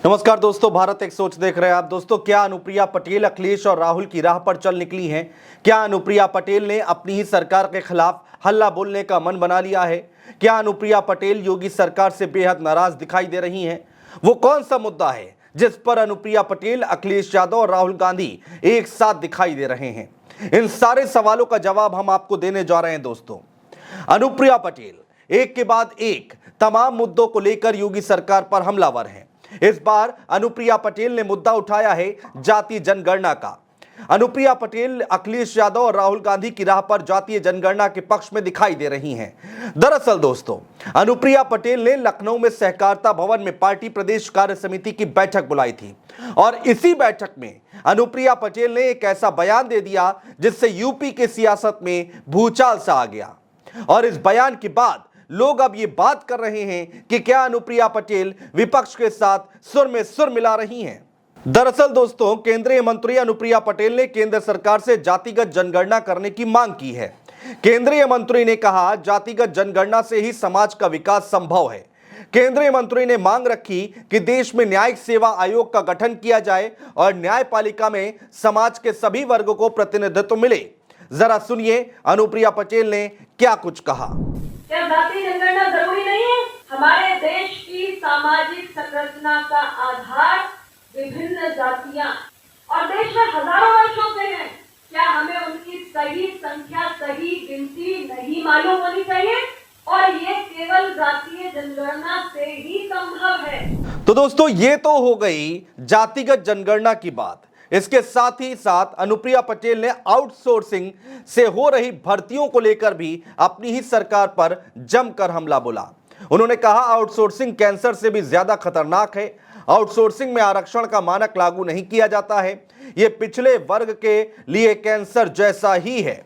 नमस्कार दोस्तों, भारत एक सोच देख रहे हैं आप। दोस्तों, क्या अनुप्रिया पटेल अखिलेश और राहुल की राह पर चल निकली हैं? क्या अनुप्रिया पटेल ने अपनी ही सरकार के खिलाफ हल्ला बोलने का मन बना लिया है? क्या अनुप्रिया पटेल योगी सरकार से बेहद नाराज दिखाई दे रही हैं? वो कौन सा मुद्दा है जिस पर अनुप्रिया पटेल, अखिलेश यादव और राहुल गांधी एक साथ दिखाई दे रहे हैं? इन सारे सवालों का जवाब हम आपको देने जा रहे हैं। दोस्तों, अनुप्रिया पटेल एक के बाद एक तमाम मुद्दों को लेकर योगी सरकार पर हमलावर हैं। इस बार अनुप्रिया पटेल ने मुद्दा उठाया है जातीय जनगणना का। अनुप्रिया पटेल अखिलेश यादव और राहुल गांधी की राह पर जातीय जनगणना के पक्ष में दिखाई दे रही हैं। दरअसल दोस्तों, अनुप्रिया पटेल ने लखनऊ में सहकारिता भवन में पार्टी प्रदेश कार्य समिति की बैठक बुलाई थी और इसी बैठक में अनुप्रिया पटेल ने एक ऐसा बयान दे दिया जिससे यूपी की सियासत में भूचाल सा आ गया। और इस बयान के बाद लोग अब ये बात कर रहे हैं कि क्या अनुप्रिया पटेल विपक्ष के साथ सुर में सुर मिला रही हैं। दरअसल दोस्तों, केंद्रीय मंत्री अनुप्रिया पटेल ने केंद्र सरकार से जातिगत जनगणना करने की मांग की है। केंद्रीय मंत्री ने कहा, जातिगत जनगणना से ही समाज का विकास संभव है। केंद्रीय मंत्री ने मांग रखी कि देश में न्यायिक सेवा आयोग का गठन किया जाए और न्यायपालिका में समाज के सभी वर्गों को प्रतिनिधित्व मिले। जरा सुनिए अनुप्रिया पटेल ने क्या कुछ कहा। क्या जातीय जनगणना जरूरी नहीं है? हमारे देश की सामाजिक संरचना का आधार विभिन्न जातियां और देश में हजारों वर्षों से है। क्या हमें उनकी सही संख्या, सही गिनती नहीं मालूम होनी चाहिए? और ये केवल जातीय जनगणना से ही संभव है। तो दोस्तों, ये तो हो गई जातिगत जनगणना की बात। इसके साथ ही साथ अनुप्रिया पटेल ने आउटसोर्सिंग से हो रही भर्तियों को लेकर भी अपनी ही सरकार पर जमकर हमला बोला। उन्होंने कहा, आउटसोर्सिंग कैंसर से भी ज्यादा खतरनाक है। आउटसोर्सिंग में आरक्षण का मानक लागू नहीं किया जाता है। यह पिछड़े वर्ग के लिए कैंसर जैसा ही है।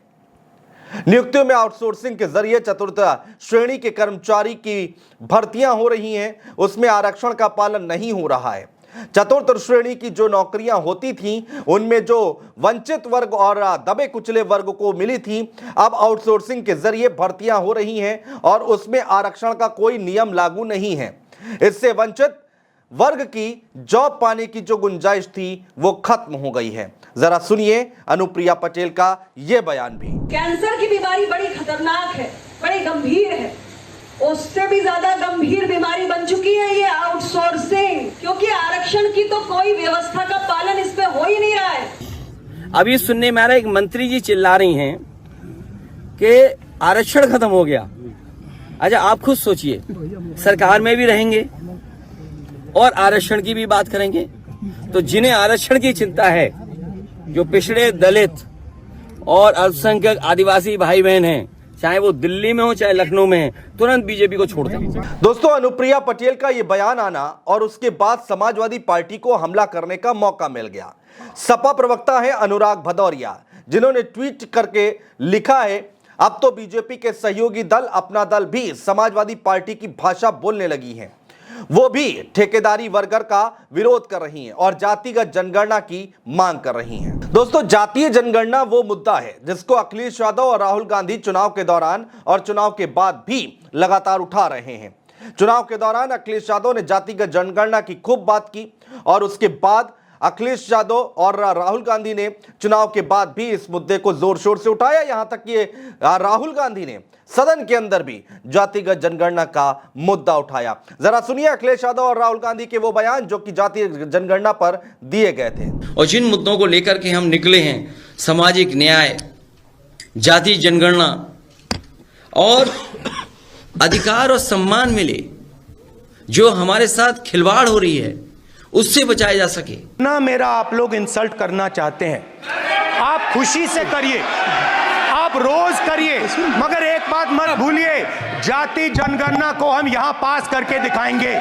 नियुक्तियों में आउटसोर्सिंग के जरिए चतुर्थ श्रेणी के कर्मचारी की भर्तियां हो रही हैं, उसमें आरक्षण का पालन नहीं हो रहा है। चतुर्थ श्रेणी की जो नौकरियां होती थीं, उनमें जो वंचित वर्ग और दबे कुचले वर्ग को मिली थी, अब आउटसोर्सिंग के जरिए भर्तियां हो रही हैं और उसमें आरक्षण का कोई नियम लागू नहीं है। इससे वंचित वर्ग की जॉब पाने की जो गुंजाइश थी वो खत्म हो गई है। जरा सुनिए अनुप्रिया पटेल का यह बयान भी। कैंसर की बीमारी बड़ी खतरनाक है, बड़ी गंभीर है। उससे भी ज्यादा गंभीर बीमारी बन चुकी है ये आउटसोर्सिंग, क्योंकि आरक्षण की तो कोई व्यवस्था का पालन इसमें हो ही नहीं रहा है। अभी सुनने में आ रहा है, एक मंत्री जी चिल्ला रही हैं कि आरक्षण खत्म हो गया। अच्छा, आप खुद सोचिए, सरकार में भी रहेंगे और आरक्षण की भी बात करेंगे, तो जिन्हें आरक्षण की चिंता है, जो पिछड़े दलित और अल्पसंख्यक आदिवासी भाई बहन हैं, चाहे वो दिल्ली में हो चाहे लखनऊ में है, तुरंत बीजेपी को छोड़ दें। दोस्तों, अनुप्रिया पटेल का ये बयान आना और उसके बाद समाजवादी पार्टी को हमला करने का मौका मिल गया। सपा प्रवक्ता है अनुराग भदौरिया, जिन्होंने ट्वीट करके लिखा है, अब तो बीजेपी के सहयोगी दल अपना दल भी समाजवादी पार्टी की भाषा बोलने लगी है। वो भी ठेकेदारी वर्गर का विरोध कर रही हैं और जातिगत जनगणना की मांग कर रही हैं। दोस्तों, जातीय जनगणना वो मुद्दा है जिसको अखिलेश यादव और राहुल गांधी चुनाव के दौरान और चुनाव के बाद भी लगातार उठा रहे हैं। चुनाव के दौरान अखिलेश यादव ने जातिगत जनगणना की खूब बात की और उसके बाद अखिलेश यादव और राहुल गांधी ने चुनाव के बाद भी इस मुद्दे को जोर शोर से उठाया। यहां तक कि राहुल गांधी ने सदन के अंदर भी जातिगत जनगणना का मुद्दा उठाया। जरा सुनिए अखिलेश यादव और राहुल गांधी के वो बयान जो कि जातीय जनगणना पर दिए गए थे। और जिन मुद्दों को लेकर के हम निकले हैं, सामाजिक न्याय, जातीय जनगणना और अधिकार और सम्मान मिले, जो हमारे साथ खिलवाड़ हो रही है उससे बचाया जा सके। ना मेरा आप लोग इंसल्ट करना चाहते हैं, आप खुशी से करिए, आप रोज करिए, मगर एक बात मत भूलिए, जाति जनगणना को हम यहां पास करके दिखाएंगे।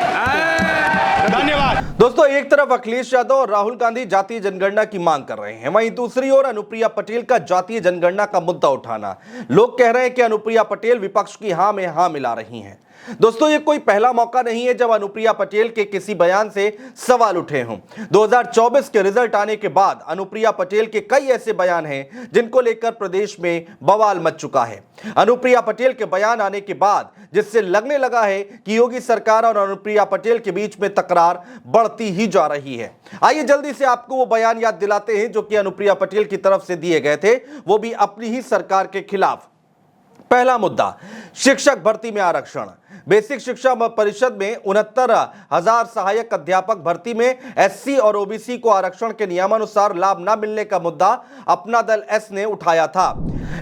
धन्यवाद। दोस्तों, एक तरफ अखिलेश यादव और राहुल गांधी जातीय जनगणना की मांग कर रहे हैं, वहीं दूसरी ओर अनुप्रिया पटेल का जातीय जनगणना का मुद्दा उठाना। लोग कह रहे हैं कि अनुप्रिया पटेल विपक्ष की हां में हां मिला रही हैं। दोस्तों ये कोई पहला मौका नहीं है जब अनुप्रिया पटेल के किसी बयान से सवाल उठे हों। 2024 के रिजल्ट आने के बाद अनुप्रिया पटेल के कई ऐसे बयान हैं जिनको लेकर प्रदेश में बवाल मच चुका है। अनुप्रिया पटेल के बयान आने के बाद जिससे लगने लगा है कि योगी सरकार और अनुप्रिया पटेल के बीच में तकरार बढ़ती ही जा रही है। आइए जल्दी से आपको वो बयान याद दिलाते हैं जो कि अनुप्रिया पटेल की तरफ से दिए गए थे, वो भी अपनी ही सरकार के खिलाफ। पहला मुद्दा, शिक्षक भर्ती में आरक्षण। बेसिक शिक्षा परिषद में 69,000 सहायक अध्यापक भर्ती में एससी और ओबीसी को आरक्षण के नियमानुसार लाभ न मिलने का मुद्दा अपना दल एस ने उठाया था।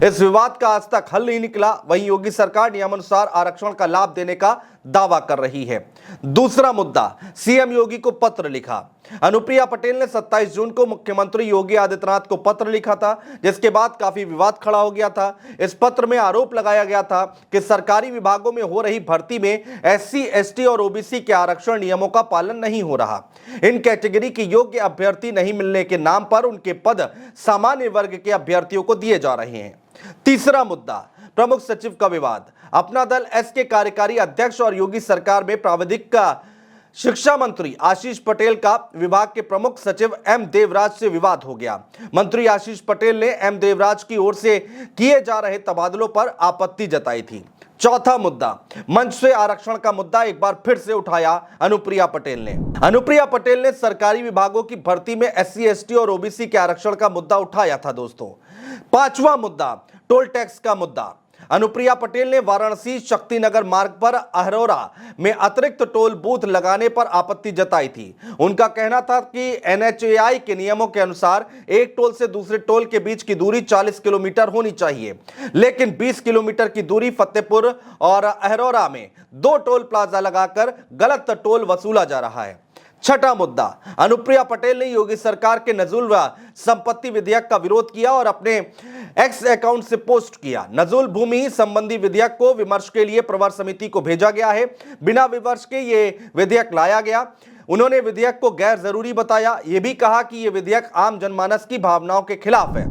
इस विवाद का आज तक हल नहीं निकला। वहीं योगी सरकार नियमानुसार आरक्षण का लाभ देने का दावा कर रही है। दूसरा मुद्दा, सीएम योगी को पत्र लिखा। अनुप्रिया पटेल ने 27 जून को मुख्यमंत्री योगी आदित्यनाथ को पत्र लिखा था, जिसके बाद काफी विवाद खड़ा हो गया था। इस पत्र में आरोप लगाया गया था कि सरकारी विभागों में हो रही भर्ती में एससी, एसटी और ओबीसी के आरक्षण नियमों का पालन नहीं हो रहा। इन कैटेगरी के योग्य अभ्यर्थी नहीं मिलने के नाम पर उनके पद सामान्य वर्ग के अभ्यर्थियों को दिए जा रहे हैं। तीसरा मुद्दा, प्रमुख सचिव का विवाद। अपना दल एस के कार्यकारी अध्यक्ष और योगी सरकार में प्राविधिक का शिक्षा मंत्री आशीष पटेल का विभाग के प्रमुख सचिव एम देवराज से विवाद हो गया। मंत्री आशीष पटेल ने एम देवराज की ओर से किए जा रहे तबादलों पर आपत्ति जताई थी। चौथा मुद्दा, मंच से आरक्षण का मुद्दा एक बार फिर से उठाया अनुप्रिया पटेल ने। अनुप्रिया पटेल ने सरकारी विभागों की भर्ती में एससी, एसटी और ओबीसी के आरक्षण का मुद्दा उठाया था दोस्तों। पांचवा मुद्दा, टोल टैक्स का मुद्दा। अनुप्रिया पटेल ने वाराणसी शक्तिनगर मार्ग पर अहरोरा में अतिरिक्त टोल बूथ लगाने पर आपत्ति जताई थी। उनका कहना था कि एनएचएआई के नियमों के अनुसार एक टोल से दूसरे टोल के बीच की दूरी 40 किलोमीटर होनी चाहिए, लेकिन 20 किलोमीटर की दूरी फतेहपुर और अहरोरा में 2 टोल प्लाजा लगाकर गलत टोल वसूला जा रहा है। छठा मुद्दा, अनुप्रिया पटेल ने योगी सरकार के नजुल व संपत्ति विधेयक का विरोध किया और अपने एक्स अकाउंट से पोस्ट किया। नजुल भूमि संबंधी विधेयक को विमर्श के लिए प्रवर समिति को भेजा गया है। बिना विमर्श के ये विधेयक लाया गया। उन्होंने विधेयक को गैर जरूरी बताया। ये भी कहा कि ये विधेयक आम जनमानस की भावनाओं के खिलाफ है।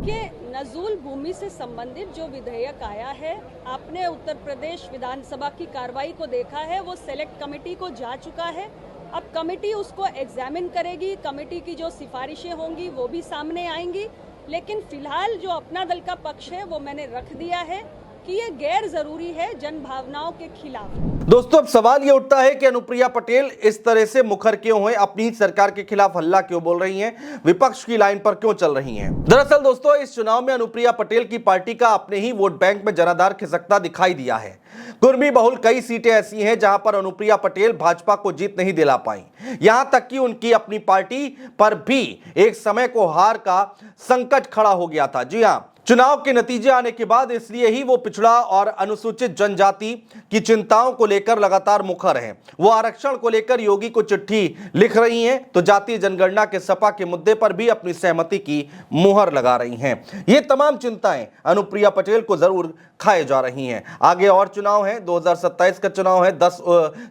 नजूल भूमि से संबंधित जो विधेयक आया है, आपने उत्तर प्रदेश विधानसभा की कार्रवाई को देखा है, वो सेलेक्ट कमेटी को जा चुका है। अब कमेटी उसको एग्जामिन करेगी, कमेटी की जो सिफारिशें होंगी वो भी सामने आएंगी, लेकिन फिलहाल जो अपना दल का पक्ष है वो मैंने रख दिया है कि ये गैर जरूरी है, जन भावनाओं के खिलाफ। दोस्तों अब सवाल ये उठता है कि अनुप्रिया पटेल इस तरह से मुखर क्यों हैं, अपनी सरकार के खिलाफ हल्ला क्यों बोल रही हैं, विपक्ष की लाइन पर क्यों चल रही हैं। दरअसल दोस्तों इस चुनाव में अनुप्रिया पटेल की पार्टी का अपने ही वोट बैंक में जनाधार खिसकता दिखाई दिया है। कुर्मी बहुल कई सीटें ऐसी हैं जहां पर अनुप्रिया पटेल भाजपा को जीत नहीं दिला पाई। यहां तक कि उनकी अपनी पार्टी पर भी एक समय को हार का संकट खड़ा हो गया था। जी हां, चुनाव के नतीजे आने के बाद इसलिए ही वो पिछड़ा और अनुसूचित जनजाति की चिंताओं को लेकर लगातार मुखर हैं। वो आरक्षण को लेकर योगी को चिट्ठी लिख रही हैं तो जातीय जनगणना के सपा के मुद्दे पर भी अपनी सहमति की मुहर लगा रही हैं। ये तमाम चिंताएं अनुप्रिया पटेल को जरूर खाए जा रही हैं। आगे और चुनाव है, 2027 का चुनाव है, 10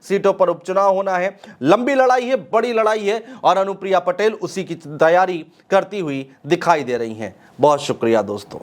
सीटों पर उपचुनाव होना है। लंबी लड़ाई है, बड़ी लड़ाई है और अनुप्रिया पटेल उसी की तैयारी करती हुई दिखाई दे रही हैं। बहुत शुक्रिया दोस्तों।